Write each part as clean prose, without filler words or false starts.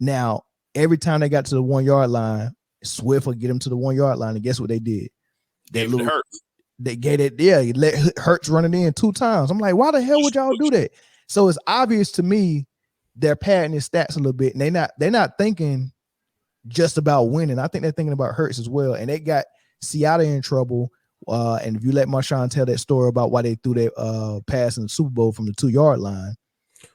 Now, every time they got to the 1 yard line, Swift would get them to the 1 yard line, and guess what they did? They gave it, let Hurts run it in 2 times. I'm like, why the hell would y'all do that? So it's obvious to me they're padding his stats a little bit, and they're not thinking just about winning. I think they're thinking about Hurts as well, and they got Seattle in trouble. And if you let Marshawn tell that story about why they threw that pass in the Super Bowl from the 2 yard line,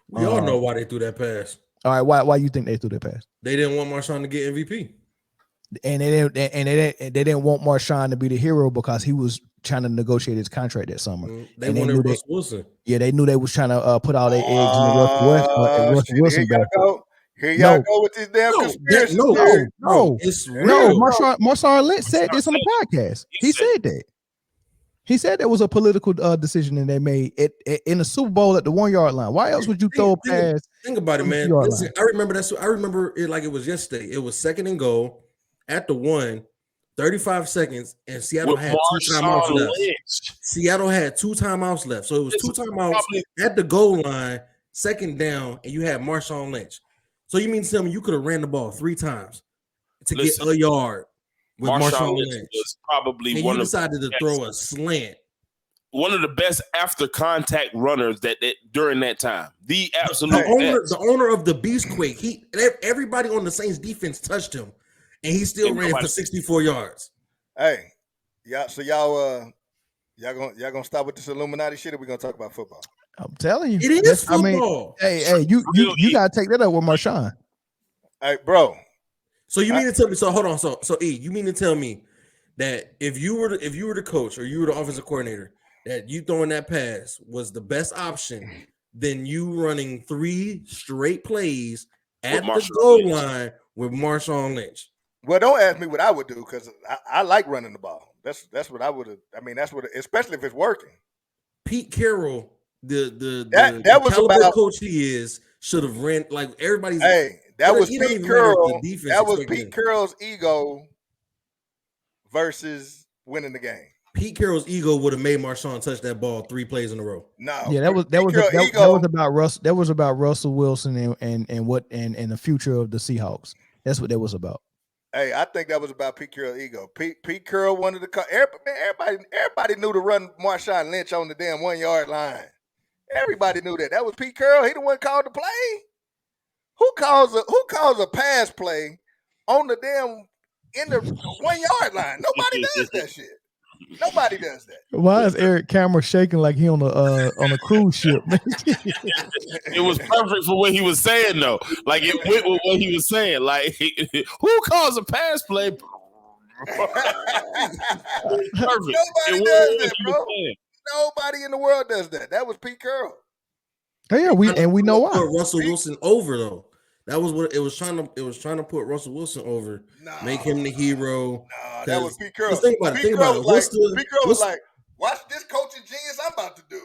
we all know why they threw that pass. All right, why you think they threw that pass? They didn't want Marshawn to get MVP, and they didn't want Marshawn to be the hero because he was trying to negotiate his contract that summer. They wanted Russell Wilson. Yeah, they knew they was trying to put all their eggs in the Russell Wilson basket. Here y'all go with this damn conspiracy. No, it's real. Marshawn Lynch said this on the podcast. He said that. He said that was a political decision and they made it in the Super Bowl at the 1 yard line. Why else would you throw a pass? Think about it, man. Listen, I remember that. I remember it like it was yesterday. It was 2nd and goal at the 1, 35 seconds, and Seattle had 2 timeouts left. Seattle had 2 timeouts left, so it was 2 timeouts at the goal line, 2nd down, and you had Marshawn Lynch. So you mean to tell me you could have ran the ball 3 times to get a yard? With Marshawn Lynch was probably and you decided to throw a slant. One of the best after contact runners that during that time. The absolute the owner of the Beastquake. Everybody on the Saints defense touched him, and he still ran for 64 yards. Hey, yeah. So y'all gonna stop with this Illuminati shit, or we gonna talk about football? I'm telling you, it is football. Hey, you gotta take that up with Marshawn. Hey, bro. So you mean to tell me? So hold on. So E, you mean to tell me that if you were the coach or you were the offensive coordinator, that you throwing that pass was the best option than you running 3 straight plays at the goal line with Marshawn Lynch? Well, don't ask me what I would do because I like running the ball. That's what I would have. I mean, that's what, especially if it's working. Pete Carroll, the was about coach he is, should have ran like everybody's. Hey. That was Pete Carroll. That was Pete Carroll's ego versus winning the game. Pete Carroll's ego would have made Marshawn touch that ball 3 plays in a row. No, yeah, that was about Russ. That was about Russell Wilson and the future of the Seahawks. That's what that was about. Hey, I think that was about Pete Carroll's ego. Pete Carroll wanted to cut. Everybody knew to run Marshawn Lynch on the damn 1 yard line. Everybody knew that. That was Pete Carroll. He the one called the play. Who calls a pass play on the damn in the 1 yard line? Nobody does that shit. Nobody does that. Why is Eric Camera shaking like he on a cruise ship? It was perfect for what he was saying though. Like it went with what he was saying. Like who calls a pass play? Perfect. Nobody does that, bro. Nobody in the world does that. That was Pete Carroll. Oh, yeah, we know why. Put Russell Wilson over though. That was what it was trying to. It was trying to put Russell Wilson over, make him the hero. No, that was Pete Carroll. Think about it. Pete Carroll was like, watch this coaching genius I'm about to do.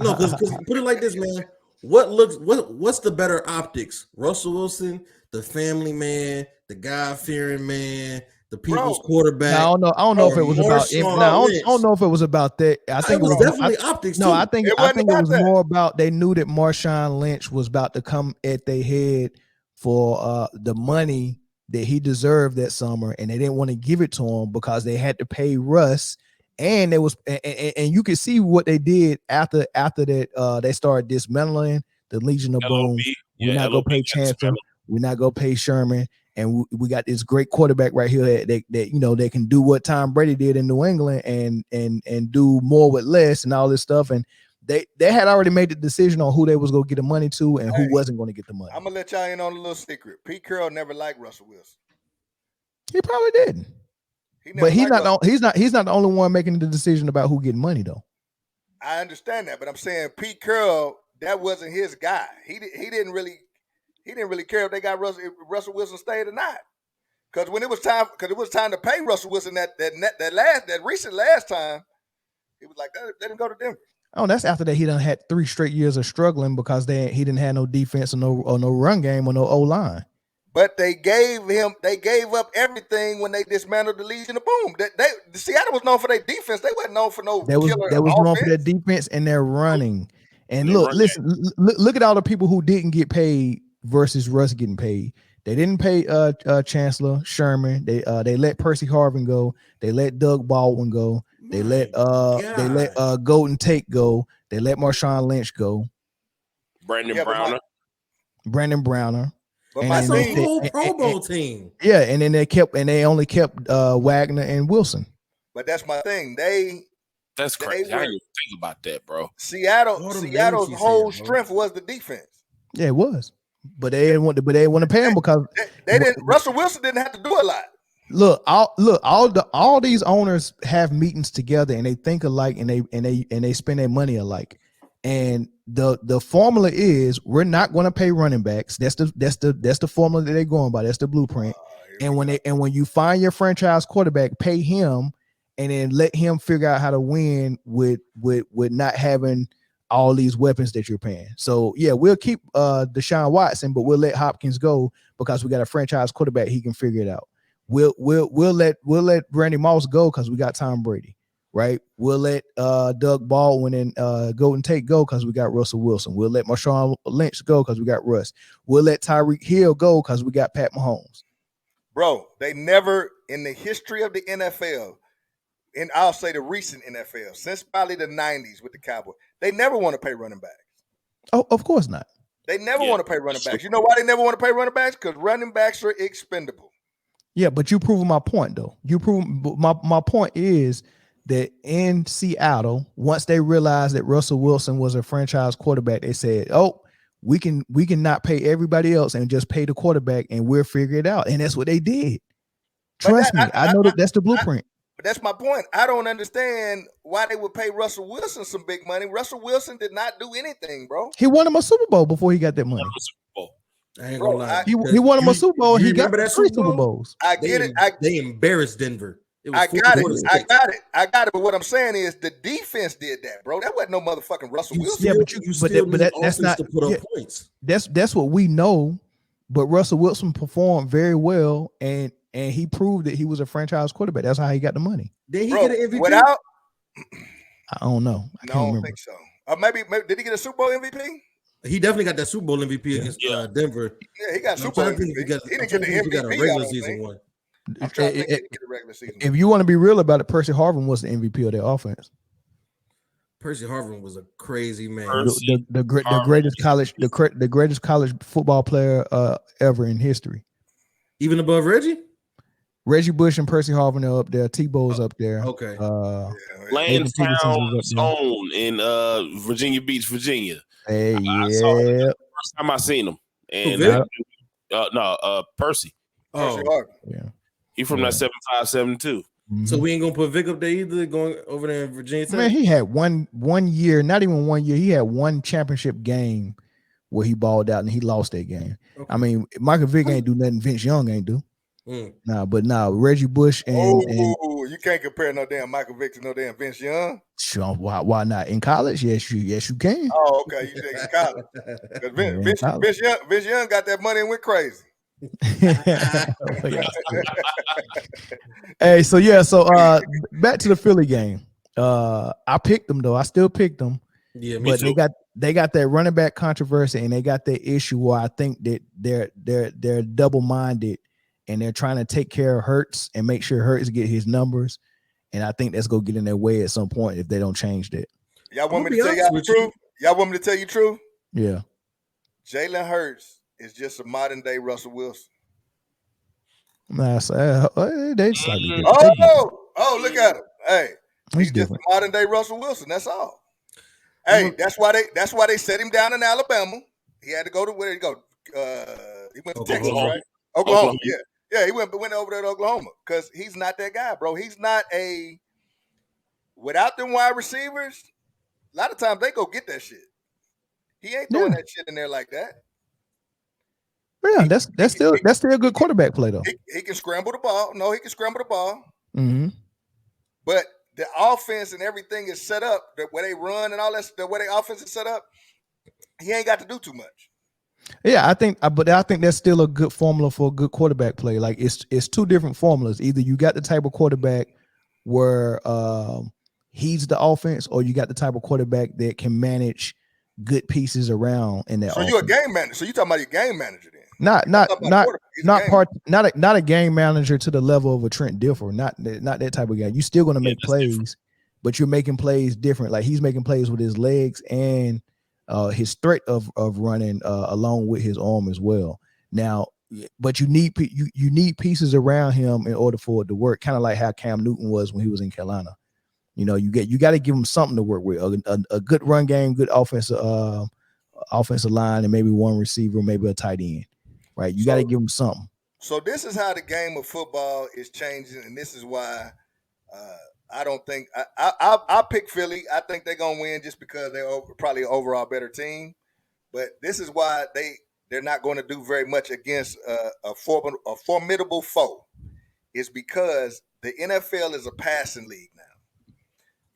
No, because put it like this, man. What's the better optics? Russell Wilson, the family man, the God-fearing man, the people's quarterback. I don't know if it was about. I don't know if it was about that. I think it was definitely optics. No, too. I think it was more about they knew that Marshawn Lynch was about to come at their head for the money that he deserved that summer, and they didn't want to give it to him because they had to pay Russ. And there was, and you could see what they did after that. They started dismantling the Legion of Boom. We're not gonna pay Chancellor. We're not gonna pay Sherman. And we got this great quarterback right here that they can do what Tom Brady did in New England and do more with less and all this stuff. And they had already made the decision on who they was gonna get the money to and who wasn't gonna get the money. I'm gonna let y'all in on a little secret. Pete Carroll never liked Russell Wilson. He probably didn't. But he's not the only one making the decision about who getting money though. I understand that, but I'm saying Pete Carroll, that wasn't his guy. He didn't really care if they got Russell Wilson stayed or not. Because it was time to pay Russell Wilson that recent last time, he was like, let him go to Denver. Oh, that's after that he done had 3 straight years of struggling because he didn't have no defense or no run game or no O-line. But they gave up everything when they dismantled the Legion of Boom. Seattle was known for their defense. They wasn't known for no killer offense. They was known for their defense and their running. And look at all the people who didn't get paid versus Russ getting paid. They didn't pay Chancellor Sherman. They let Percy Harvin go. They let Doug Baldwin go. They let Golden Tate go. They let Marshawn Lynch go. Brandon Browner. But that's a whole Pro Bowl team. Yeah, and then they only kept Wagner and Wilson. But that's my thing. That's crazy. I didn't even think about that, bro. Seattle's whole strength was the defense. Yeah, it was. But they didn't want to pay him because they didn't. Russell Wilson didn't have to do a lot. Look, all these owners have meetings together and they think alike and they spend their money alike. And the formula is we're not going to pay running backs. That's the formula that they're going by. That's the blueprint. And when you find your franchise quarterback, pay him and then let him figure out how to win with not having all these weapons that you're paying. So yeah, we'll keep Deshaun Watson, but we'll let Hopkins go because we got a franchise quarterback. He can figure it out. We'll let Randy Moss go because we got Tom Brady, right? We'll let Doug Baldwin and Golden Tate go because we got Russell Wilson. We'll let Marshawn Lynch go because we got Russ. We'll let Tyreek Hill go because we got Pat Mahomes. Bro, they never in the history of the NFL, and I'll say the recent NFL, since probably the 90s with the Cowboys, they never want to pay running backs. Oh, of course not. They never want to pay running backs. You know why they never want to pay running backs? Because running backs are expendable. Yeah, but you proving my point though. My point is that in Seattle, once they realized that Russell Wilson was a franchise quarterback, they said, "Oh, we can not pay everybody else and just pay the quarterback, and we'll figure it out." And that's what they did. Trust me, I know that's the blueprint. But that's my point. I don't understand why they would pay Russell Wilson some big money. Russell Wilson did not do anything, bro. He won him a Super Bowl before he got that money. I ain't gonna lie. He won him a Super Bowl. He got 3 Super Bowls. I get it. They embarrassed Denver. I got it. But what I'm saying is the defense did that, bro. That wasn't no motherfucking Russell Wilson. Yeah, but that's not to put up points. That's what we know. But Russell Wilson performed very well, and he proved that he was a franchise quarterback. That's how he got the money. Did he get an MVP? Without? I don't know. I don't think so. Maybe did he get a Super Bowl MVP? He definitely got that Super Bowl MVP against Denver. Yeah, he got Super Bowl MVP. He didn't get the MVP. He got a regular season one. I'm trying to get a regular season. If you want to be real about it, Percy Harvin was the MVP of their offense. Percy Harvin was a crazy man. The greatest college football player ever in history. Even above Reggie? Reggie Bush and Percy Harvin are up there. Tebow's up there. Okay. Lansdowne's own in Virginia Beach, Virginia. Hey, I saw him the first time I seen him. And Percy. Oh, yeah. He from that 75-72. So we ain't gonna put Vic up there either. Going over there in Virginia Tech. Man, he had one year, not even 1 year. He had one championship game where he balled out and he lost that game. Okay. I mean, Michael Vick ain't do nothing. Vince Young ain't do. Reggie Bush and you can't compare no damn Michael Vick to no damn Vince Young. Sure, why not? In college, yes you can. Oh, okay, you think in college? Because Vince Young got that money and went crazy. Hey, so back to the Philly game. I picked them though. I still picked them. Yeah, but too. they got that running back controversy and they got that issue where I think that they're double-minded and they're trying to take care of Hurts and make sure Hurts get his numbers. And I think that's gonna get in their way at some point if they don't change that. Y'all want me to tell y'all the truth? Y'all want me to tell you the truth? Yeah. Jalen Hurts is just a modern day Russell Wilson. Look at him. Hey, he's just a modern day Russell Wilson. That's all. Hey, that's why they set him down in Alabama. He had to go to where did he go? He went to Texas, right? Oklahoma. Yeah, he went over there to Oklahoma because he's not that guy, bro. He's not without them wide receivers. A lot of times they go get that shit. He ain't throwing that shit in there like that. Yeah, that's still a good quarterback play though. He can scramble the ball. No, he can scramble the ball. Mm-hmm. But the offense and everything is set up the way they run and all that. The way the offense is set up, he ain't got to do too much. Yeah, I think that's still a good formula for a good quarterback play. Like it's two different formulas. Either you got the type of quarterback where he's the offense, or you got the type of quarterback that can manage good pieces around in that. So you're a game manager. So you talking about your game manager then? Not a game manager to the level of a Trent Dilfer. Not that type of guy. You're still going to make plays, different. But you're making plays different. Like he's making plays with his legs and his threat of running along with his arm as well. Now, but you need pieces around him in order for it to work. Kind of like how Cam Newton was when he was in Carolina. You know, you got to give him something to work with. A good run game, good offensive line, and maybe one receiver, maybe a tight end. Right, you got to give them something. So this is how the game of football is changing, and this is why I don't think I pick Philly. I think they're gonna win just because they're probably an overall better team. But this is why they're not going to do very much against a formidable foe. It's because the NFL is a passing league now.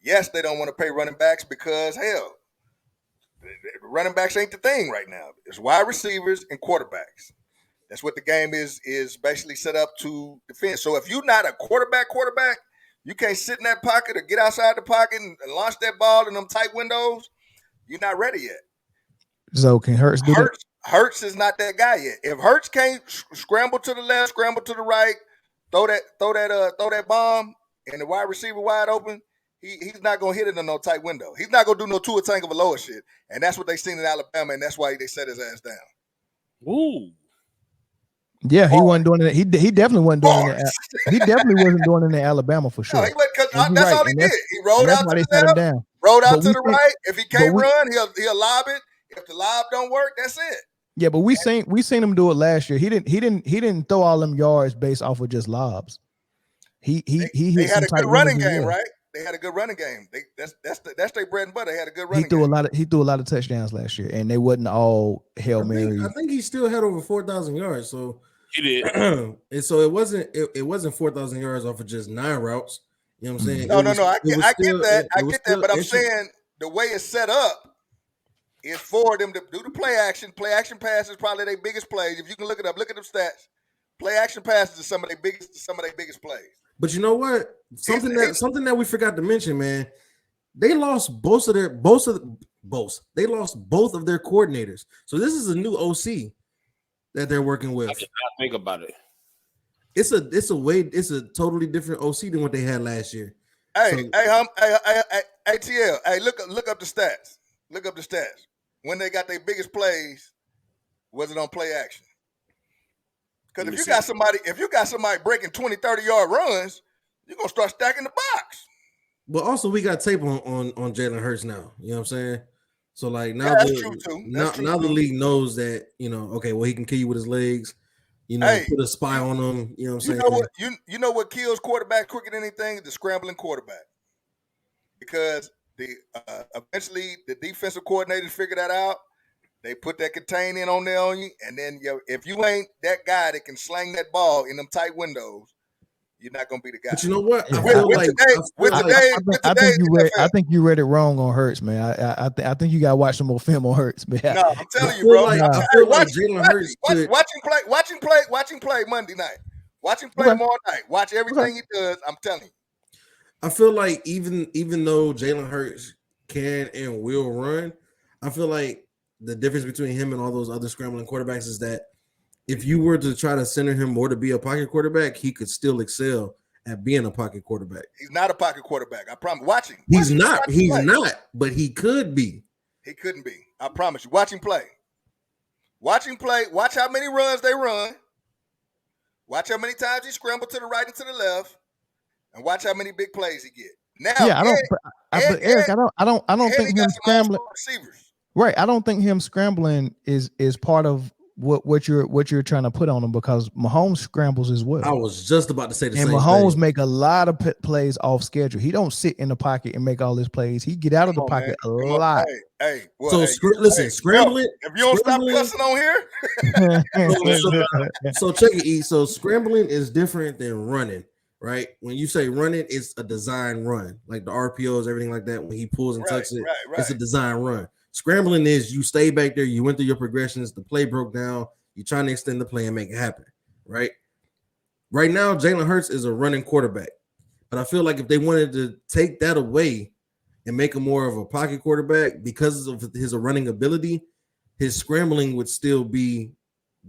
Yes, they don't want to pay running backs because hell, running backs ain't the thing right now. It's wide receivers and quarterbacks. That's what the game is basically set up to defend. So if you're not a quarterback, you can't sit in that pocket or get outside the pocket and launch that ball in them tight windows. You're not ready yet. So can Hurts do that? Hurts is not that guy yet. If Hurts can't scramble to the left, scramble to the right, throw that bomb, and the wide receiver wide open, he's not gonna hit it in no tight window. He's not gonna do no Tua Tagovailoa shit, and that's what they seen in Alabama, and that's why they set his ass down. Ooh. Yeah, he wasn't doing it. He definitely wasn't doing it. He definitely wasn't doing it in Alabama for sure. No, that's all he did. He rolled out to the left, rolled out to the right. If he can't run, he'll lob it. If the lob don't work, that's it. Yeah, but we seen him do it last year. He didn't throw all them yards based off of just lobs. They had a good running game, right? They had a good running game. That's their bread and butter. They had a good running game. He threw a lot of touchdowns last year, and they wasn't all Hail Mary. I think he still had over 4,000 yards. So he did. And so it wasn't 4,000 yards off of just 9 routes. You know what I'm saying? No. I get that. But I'm saying the way it's set up is for them to do the play action. Play action pass is probably their biggest plays. If you can look it up, look at them stats. Play action passes are some of their biggest plays. But you know what? Something that we forgot to mention, man. They lost both of their coordinators. So this is a new OC that they're working with. I did not think about it. It's a totally different OC than what they had last year. Hey, ATL. Hey, look up the stats. Look up the stats. When they got their biggest plays, was it on play action? Because if you got somebody breaking 20, 30-yard runs, you're gonna start stacking the box. But also we got tape on Jalen Hurts now. You know what I'm saying? So like now, that's true too. Now the league knows that, okay, well, he can kill you with his legs, put a spy on him. You know what I'm saying? You know what kills quarterback quicker than anything? The scrambling quarterback. Because eventually the defensive coordinators figure that out. They put that contain in on there on you, and then if you ain't that guy that can slang that ball in them tight windows, you're not gonna be the guy. But you know what? I think you read it wrong on Hurts, man. I think you gotta watch some more film on Hurts, man. No, I'm telling you, bro. I feel like Jalen Hurts. Watching play Monday night. Watching play tomorrow night. Watch everything he does. I'm telling you. I feel like even though Jalen Hurts can and will run, I feel like the difference between him and all those other scrambling quarterbacks is that if you were to try to center him more to be a pocket quarterback, he could still excel at being a pocket quarterback. He's not a pocket quarterback. I promise. He's not, but he could be. He couldn't be. I promise you. Watch him play. Watch how many runs they run. Watch how many times he scramble to the right and to the left. And watch how many big plays he get. Now, yeah, I don't think him scrambling. Right, I don't think him scrambling is part of what you're trying to put on him, because Mahomes scrambles as well. I was just about to say the same thing. And Mahomes make a lot of plays off schedule. He don't sit in the pocket and make all his plays. He get out of the pocket a lot. Listen, scrambling. If you don't stop cussing on here, so check it. E. So scrambling is different than running. Right, when you say running, it's a design run, like the RPOs, everything like that. When he pulls and tucks it, it's a design run. Scrambling is you stay back there, you went through your progressions, the play broke down, you're trying to extend the play and make it happen. Right now, Jalen Hurts is a running quarterback, but I feel like if they wanted to take that away, and make him more of a pocket quarterback because of his running ability, his scrambling would still be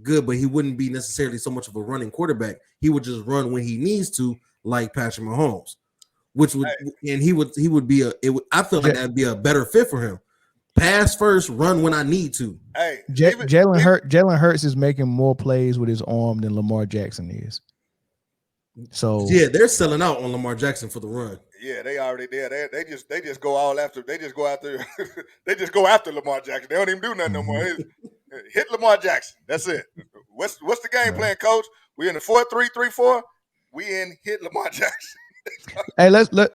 good, but he wouldn't be necessarily so much of a running quarterback. He would just run when he needs to, like Patrick Mahomes, which would and he would be I feel like that'd be a better fit for him. Pass first, run when I need to. Hey, Jalen Hurts is making more plays with his arm than Lamar Jackson is. So yeah, they're selling out on Lamar Jackson for the run. Yeah, they already there. They just go all after. They just go after. They just go after Lamar Jackson. They don't even do nothing no more. Hit Lamar Jackson. That's it. What's the game plan, Coach? We in the 4-3-3-4. We in hit Lamar Jackson. Hey,